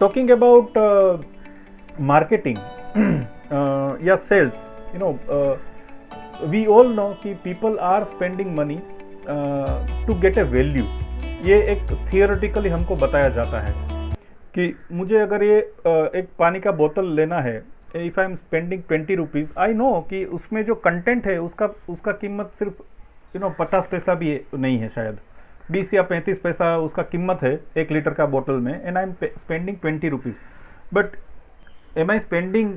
talking about marketing या sales, you know, we all know कि people are spending money to get a value. ये एक theoretically हमको बताया जाता है कि मुझे अगर ये एक पानी का बोतल लेना है, if I am spending 20 rupees, I know कि उसमें जो कंटेंट है उसका उसका कीमत सिर्फ 50 पैसा भी नहीं है, शायद 20 या 35 पैसा उसका कीमत है 1 लीटर का बोतल में, and I am spending 20 rupees. But am I spending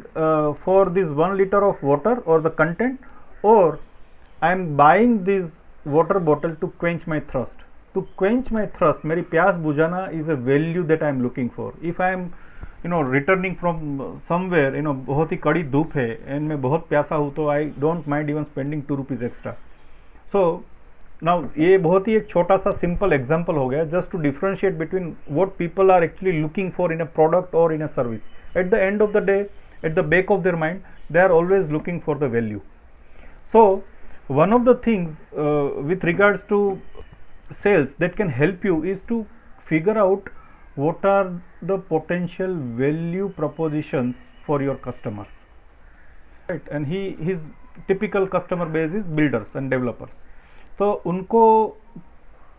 for this 1 liter of water or the content, or I am buying this water bottle to quench my thirst? To quench my thirst, मेरी प्यास बुझाना is a value that I am looking for. If I am returning from somewhere, बहुत ही कड़ी धूप है and मैं बहुत प्यासा हूँ, तो I don't mind even spending 2 rupees extra. So now ये बहुत ही एक छोटा सा simple example हो गया, just to differentiate between what people are actually looking for in a product or in a service. At the end of the day, at the back of their mind, they are always looking for the value. So one of the things with regards to sales that can help you is to figure out what are the potential value propositions for your customers, right? And his typical customer base is builders and developers. तो उनको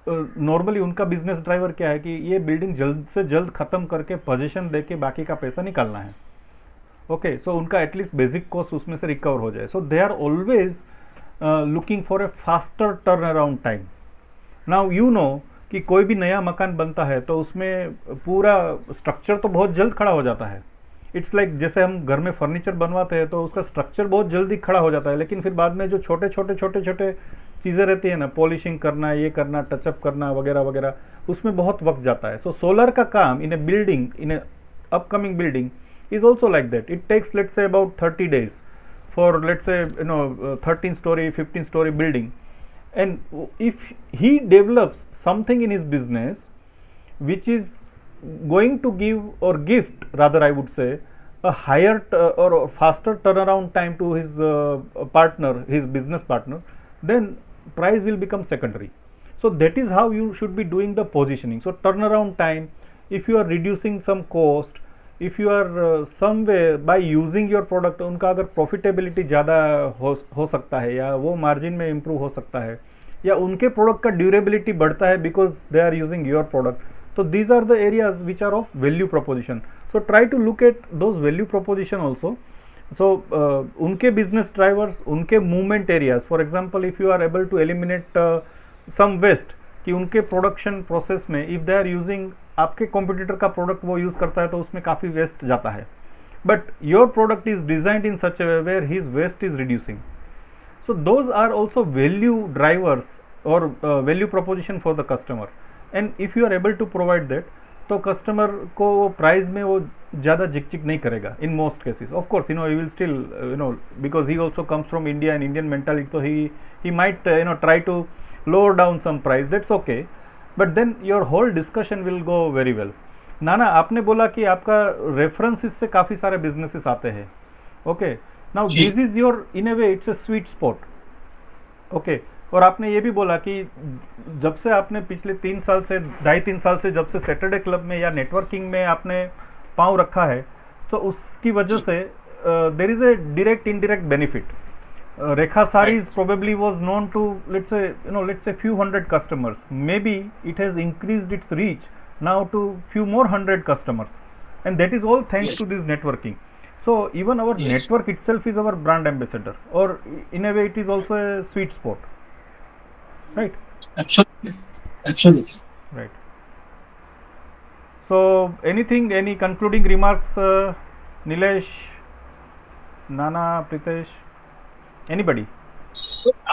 normally उनका business driver क्या है कि ये building जल्द से जल्द खत्म करके पोजीशन दे के बाकी का पैसा निकालना है. ओके, सो उनका एटलीस्ट बेसिक कॉस्ट उसमें से रिकवर हो जाए. So they are always looking for a faster turn around time. Now you know कि कोई भी नया मकान बनता है तो उसमें पूरा स्ट्रक्चर तो बहुत जल्द खड़ा हो जाता है. इट्स लाइक जैसे हम घर में फर्नीचर बनवाते हैं तो उसका स्ट्रक्चर बहुत जल्दी खड़ा हो जाता है, लेकिन फिर बाद में जो छोटे छोटे चीज़ें रहती है ना, पॉलिशिंग करना, ये करना, टचअप करना वगैरह वगैरह, उसमें बहुत वक्त जाता है. सो सोलर का काम in a building, in a upcoming building is also like that. It takes, let's say, about 30 days for, let's say, 13 story 15 story building. And if he develops something in his business which is going to give, or gift rather I would say, a higher or faster turnaround time to his partner, his business partner, then price will become secondary. So that is how you should be doing the positioning. So turnaround time, if you are reducing some cost, if you are somewhere by using your product, उनका अगर profitability ज़्यादा हो सकता है, या वो margin में improve हो सकता है, या उनके प्रोडक्ट का ड्यूरेबिलिटी बढ़ता है because they are using your product. तो these are the areas which are of value proposition. So try to look at those value proposition also. So उनके बिजनेस ड्राइवर्स, उनके movement areas, for example if you are able to eliminate some waste, कि उनके production process में if they are using, आपके competitor का product वो use करता है तो उसमें काफ़ी वेस्ट जाता है, but your product is designed in such a way where his waste is reducing. So those are also value drivers और value proposition for the customer. And if you are able to provide that, तो customer को वो price में वो ज़्यादा झिकझिक नहीं करेगा in most cases. Of course he will still because he also comes from India and Indian mentality, तो he might try to lower down some price, that's okay, but then your whole discussion will go very well. नाना, आपने बोला कि आपका references से काफ़ी सारे businesses आते हैं. Okay, now this is your, in A way it's a sweet spot. Okay, और आपने ये भी बोला कि जब से आपने पिछले 3 साल से, 2.5-3 साल से जब से सैटरडे क्लब में या नेटवर्किंग में आपने पाँव रखा है, तो उसकी वजह से there is a direct indirect benefit. Rekha Sarees probably was known to, let's say few hundred customers. Maybe it has increased its reach now to few more hundred customers, and that is all thanks to this networking. So even our network itself is our brand ambassador, or in a way it is also a sweet spot, right? Absolutely. Right. So any concluding remarks, Nilesh, Nana, Pritesh, anybody?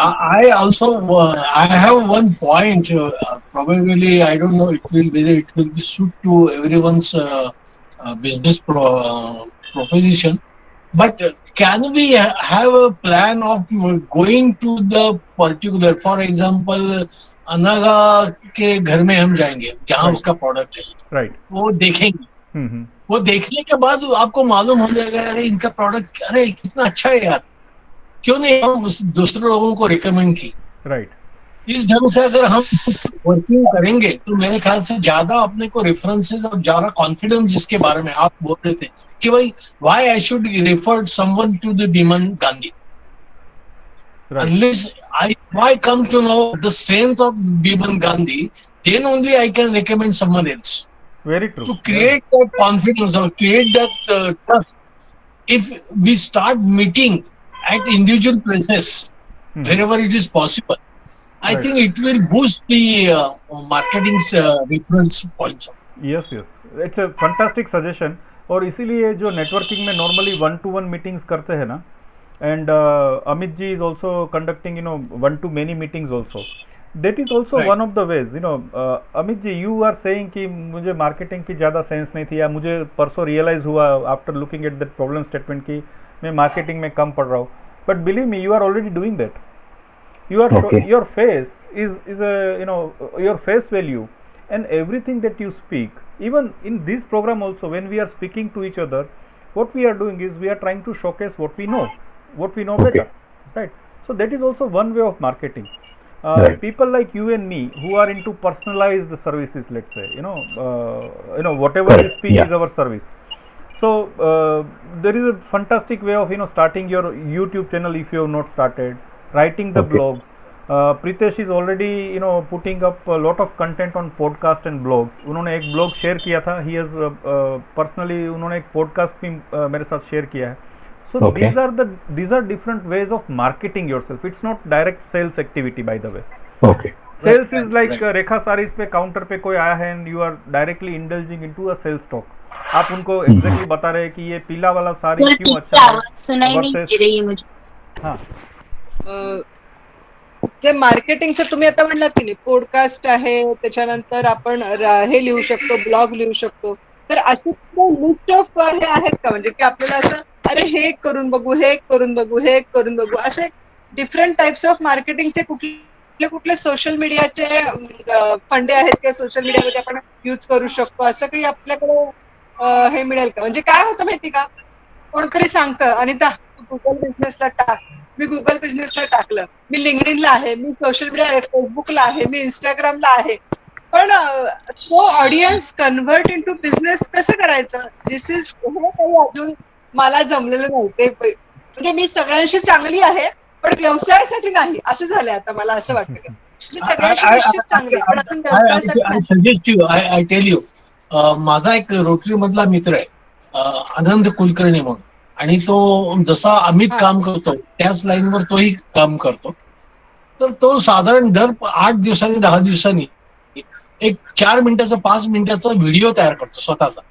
I also I have one point. Probably I don't know. Whether it will be suit to everyone's business proposition. But can we have a plan of going to the particular? For example, अनागा के घर में हम जाएंगे जहाँ उसका product है, right, वो देखेंगे. वो देखने के बाद आपको मालूम हो जाएगा, अरे इनका प्रोडक्ट, अरे कितना अच्छा है यार, क्यों नहीं हम दूसरे लोगों को रिकमेंड की. राइट. इस ढंग से अगर हम वर्किंग करेंगे तो मेरे ख्याल से ज्यादा अपने को रेफरेंसेस और ज्यादा कॉन्फिडेंस, जिसके बारे में आप बोल रहे थे कि भाई why I should refer someone to the Biman Gandhi, right, unless I come to know the strength of Biman Gandhi, then only I can recommend someone else. Very true, To या, create that confidence or create that trust, if we start meeting at individual places wherever it is possible, I right, think it will boost the marketing's reference points. Yes yes, it's a fantastic suggestion. और इसीलिए जो networking में normally one to one meetings करते हैं ना, and Amit ji is also conducting one to many meetings also. That is also Right. One of the ways. Amit ji, you are saying कि मुझे marketing की ज़्यादा सेंस नहीं थी, या मुझे परसों रियलाइज हुआ after looking at that problem statement कि मैं मार्केटिंग में कम पढ़ रहा हूँ. But believe me, you are already doing that. Okay. Your face is a, your face value, and everything that you speak, even in this program also, when we are speaking to each other, what we are doing is we are trying to showcase what we know Okay. better, right? So that is also one way of marketing. Right. People like you and me who are into personalized services, let's say, whatever we Correct. speak Yeah. is our service. So there is a fantastic way of starting your YouTube channel if you have not started, writing the Okay. blogs. Pritesh is already putting up a lot of content on podcast and blogs. उन्होंने एक blog share किया था. He has personally उन्होंने एक podcast भी मेरे साथ share किया है. So Okay. these are different ways of marketing yourself. It's not direct sales activity, by the way. Okay. Sales is Right, like right. रेखा सारीज पे काउंटर पे कोई आया है and you are directly indulging into a sales talk. आप उनको exactly बता रहे हैं कि ये पीला वाला साड़ी सर क्यों पीछे अच्छा है, आवाज सुनाई नहीं वर्सेस. दे रही है मुझे. हाँ, जे मार्केटिंगचं तुम्ही आता म्हणलात की नाही, पॉडकास्ट आहे, त्याच्यानंतर आपण हे लिहू शकतो, ब्लॉग लिहू शकतो. तर अशी लिस्ट ऑफ हे आहेत का, म्हणजे की आपल्याला असं अरे हे एक करून बघू, हे एक करून बघू, हे एक करून बघू, असे डिफरंट टाइप्स ऑफ मार्केटिंगचे कुठले कुठले सोशल मीडियाचे फंडे आहेत किंवा सोशल मीडियामध्ये आपण युज करू शकतो, असं काही आपल्याकडे हे मिळेल का? म्हणजे काय होतं माहिती का, कोणतरी सांगतं आणि तू गुगल बिझनेसला टाक, मी गुगल बिझनेसला टाकलं, मी लिंक्डइनला आहे, मी सोशल मीडिया फेसबुकला आहे, मी इंस्टाग्रामला आहे, पण तो audience convert into business कसं करायचं, दिस इज हे काही अजून मला जमलेलं नाही. ते म्हणजे मी सगळ्यांशी चांगली आहे पण व्यवसायासाठी नाही, असं झालंय आता. मला असं वाटतं की मी सगळ्यांशी निश्चित चांगली आहे पण अजून व्यवसायासाठी I नाही. suggest you, I tell you, माझा एक रोटरी मधला मित्र आहे, आनंद कुलकर्णी म्हणून, आणि तो जसा अमित हा काम करतो त्याच लाईनवर तोही काम करतो. तर तो साधारण दर 8 दिवसांनी 10 दिवसांनी एक 4 मिनिटाचा 5 मिनिटाचा व्हिडिओ तयार करतो स्वतःचा,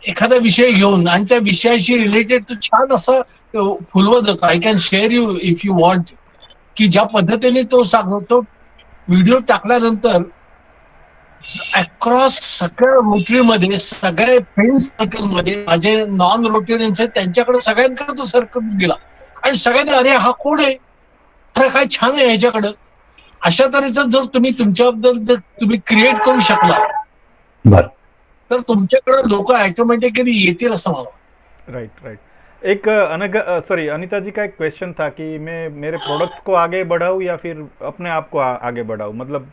एखादा विषय घेऊन, आणि त्या विषयाशी रिलेटेड तो छान असं फुलवत जातो. I can share you if you want, की ज्या पद्धतीने तो सांगतो, तो व्हिडिओ टाकल्यानंतर अक्रॉस सगळ्या रोटरीमध्ये, सगळ्या फ्रेंड सर्कलमध्ये, माझे नॉन रोटेरियन्स आहेत त्यांच्याकडे सगळ्यांकडे तो सर्कल गेला, आणि सगळ्यांनी अरे हा कोण आहे, अरे काय छान आहे ह्याच्याकडं. अशा तऱ्हेचा जर तुम्ही तुमच्याबद्दल जर तुम्ही क्रिएट करू शकला बर. तर तुमच्याकडे लोक ऑटोमॅटिकली येतील असं मला वाटतं. Right right. एक सॉरी अनिता जी का एक क्वेश्चन था कि मैं मेरे प्रोडक्ट्स को आगे बढ़ाऊँ या फिर अपने आप को आगे बढ़ाऊँ, मतलब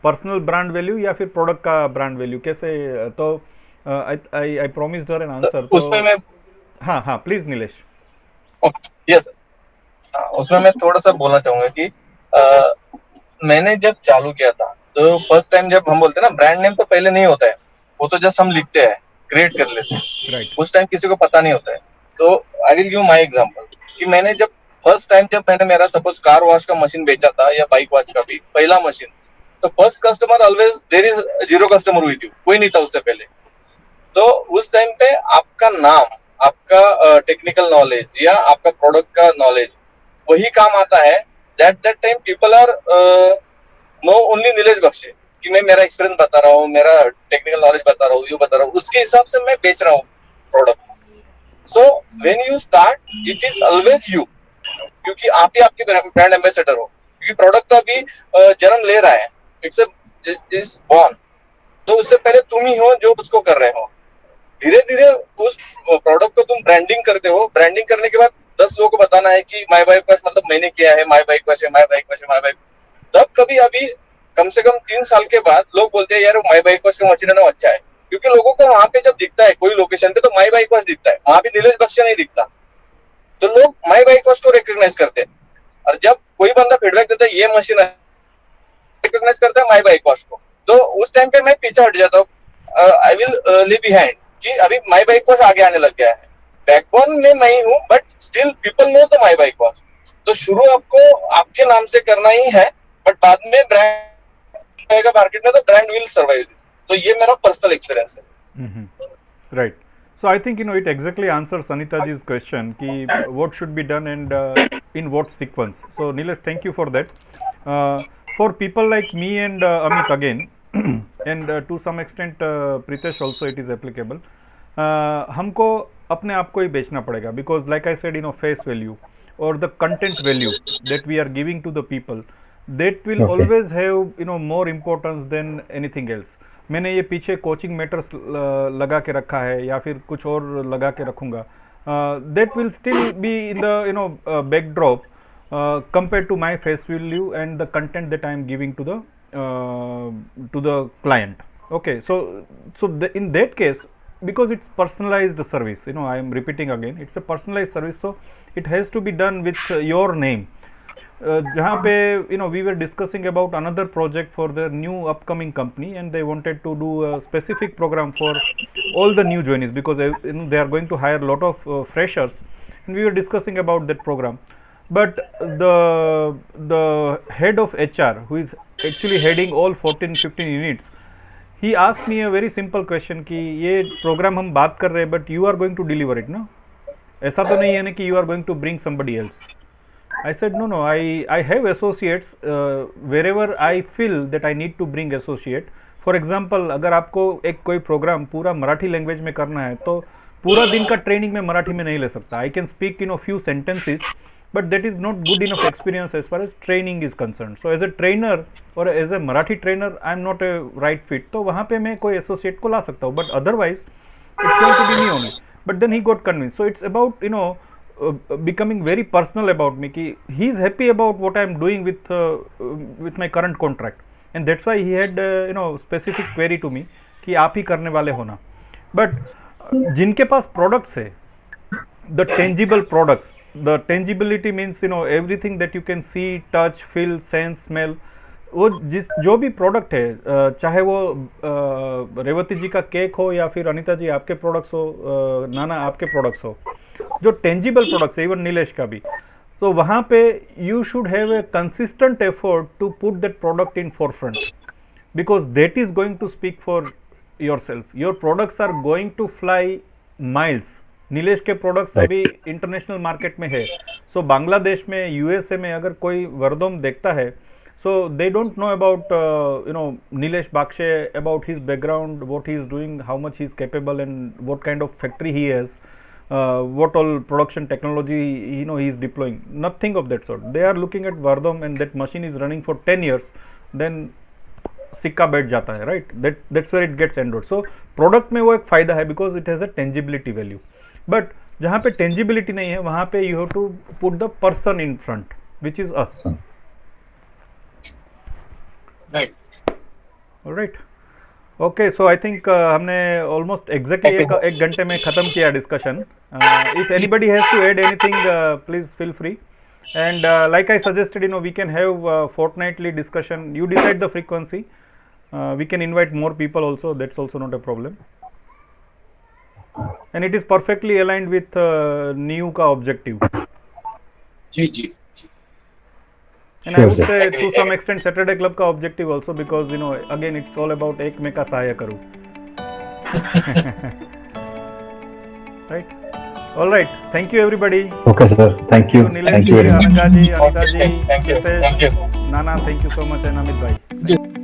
पर्सनल ब्रांड वैल्यू या फिर प्रोडक्ट का ब्रांड वैल्यू कैसे. तो I I promised her an answer. तो उसमें मैं हाँ हाँ, प्लीज नीलेश. यस, उसमें मैं थोड़ा सा बोलना चाहूंगा कि मैंने जब चालू किया था तो फर्स्ट टाइम जब हम बोलते हैं ना, ब्रांड नेम तो पहले नहीं होता है, वो तो जस्ट हम लिखते हैं, क्रिएट कर लेते हैं. राइट. उस टाइम किसी को पता नहीं होता है. तो I will give my example कि मैंने जब फर्स्ट टाइम जब मैंने मेरा सपोज कार वॉश का मशीन बेचा था या बाइक वॉश का भी पहला मशीन, तो first customer always there is zero customer with you, कोई नहीं था उससे पहले. तो उस टाइम पे आपका नाम, आपका टेक्निकल नॉलेज या आपका प्रोडक्ट का नॉलेज वही काम आता है. That time people are no only Nilesh Bakshe, कि मैं मेरा एक्सपीरियंस बता रहा हूँ, मेरा टेक्निकल नॉलेज बता रहा हूँ, ये बता रहा हूँ, उसके हिसाब से मैं बेच रहा हूँ product. So when you start it is always you, क्योंकि आप ही आपके ब्रांड एम्बेसडर हो, क्योंकि प्रोडक्ट तो अभी जन्म ले रहा है, इट्स इज बॉर्न. तो उससे पहले तुम ही हो जो उसको कर रहे हो. धीरे धीरे उस प्रोडक्ट को तुम ब्रांडिंग करते हो. ब्रांडिंग करने के बाद 10 लोगों को बताना है कि माय बाइक वॉश मतलब मैंने किया है, माय बाइक वॉश है, माय बाइक वॉश है, माय बाइक. तब कभी अभी कम से कम 3 साल के बाद लोग बोलते हैं यार माई बाइक वॉश का मशीन है ना अच्छा है, क्योंकि लोगों को वहां पे जब दिखता है कोई लोकेशन पे तो माई बाइक वॉश दिखता है, वहां पे नीलेश बख्शी नहीं दिखता, तो लोग माई बाइक वॉश को रिकॉग्नाइज करते हैं। और जब कोई बंदा फीडबैक देता है ये मशीन है, रिकॉग्नाइज करता है माई बाइक वॉश को, तो उस टाइम पे मैं पीछे हट जाता हूँ, आई विल लीव बिहाइंड कि अभी माई बाइक वॉश आगे आने लग गया है। बैकबोन में मैं ही हूँ but still people know the my bike wash. तो शुरू आपको आपके नाम से करना ही है, बट बाद में ब्रांड आएगा मार्केट में तो ब्रांड विल सर्वाइव दिस। तो ये मेरा पर्सनल एक्सपीरियंस है। Right. So I think it exactly answers Anitaji's question ki what should be done and in what sequence. So Nilesh, thank you for that. For people like me and Amit again and to some extent Pritesh also it is applicable. हमको अपने आप को ही बेचना पड़ेगा because like I said face value or the content value that we are giving to the people that will always have more importance than anything else. मैंने ये पीछे coaching matters लगा के रखा है या फिर कुछ और लगा के रखूँगा, that will still be in the backdrop compare to my face value and the content that I am giving to the client. Okay, so in that case, because it's personalized service, I am repeating again, it's a personalized service, so it has to be done with your name. जहाँ पे we were discussing about another project for the new upcoming company and they wanted to do a specific program for all the new joinees because they are going to hire a lot of freshers, and we were discussing about that program. But the head of HR, who is actually heading all 14-15 units, he asked me a very simple question कि ये program हम बात कर रहे हैं but you are going to deliver it, no? ऐसा तो नहीं है ना कि you are going to bring somebody else. I said no, I have associates wherever I feel that I need to bring associate. For example, अगर आपको एक कोई प्रोग्राम पूरा मराठी लैंग्वेज में करना है तो पूरा दिन का ट्रेनिंग में मराठी में नहीं ले सकता. I can speak few sentences, but that is not good enough experience as far as training is concerned. So as a trainer or as a Marathi trainer, I am not a right fit. तो वहाँ पे मैं कोई associate को ला सकता हूँ, but otherwise it's going to be me only. But then he got convinced. So it's about becoming very personal about me ki he is happy about what I am doing with my current contract, and that's why he had specific query to me कि आप ही करने वाले हो ना. But जिनके पास products है, the tangible products, the tangibility means everything that you can see, touch, feel, sense, smell, वो जो भी प्रोडक्ट है, चाहे वो रेवती जी का केक हो या फिर अनिता जी आपके प्रोडक्ट्स हो, नाना आपके प्रोडक्ट्स हो, जो टेंजिबल प्रोडक्ट्स है, इवन नीलेश का भी, तो वहाँ पे you should have a consistent effort to put that product in forefront because that is going to speak for your self. Your products are going to fly miles. Nilesh के products अभी international market में है. सो बांग्लादेश में, USA में अगर कोई वर्दोम देखता है, so they don't know about Nilesh Bakshe, about his background, what he is doing, how much he is capable, and what kind of factory he has, what all production technology he is deploying. Nothing of that sort. They are looking at Vardom and that machine is running for 10 years, then सिक्का बैठ जाता है, right? That's where it gets endorsed. So product में वो एक फायदा है because it has a tangibility value. But जहाँ पे tangibility नहीं है, वहाँ पे you have to put the person in front, which is us. Right. All right. Okay, so I think हमने almost exactly एक घंटे में खत्म किया discussion. If anybody has to add anything, please feel free. And like I suggested, we can have fortnightly discussion. You decide the frequency. We can invite more people also. That's also not a problem. And it is perfectly aligned with new का objective. जी. And I would say to some extent Saturday Club का objective also, because again it's all about एक में का सहाय करूँ. Right. All right. Thank you everybody. Okay sir. Thank you. Nilesh ji, Ananga ji, Anita ji, Nana, thank you so much, and Amit bhai.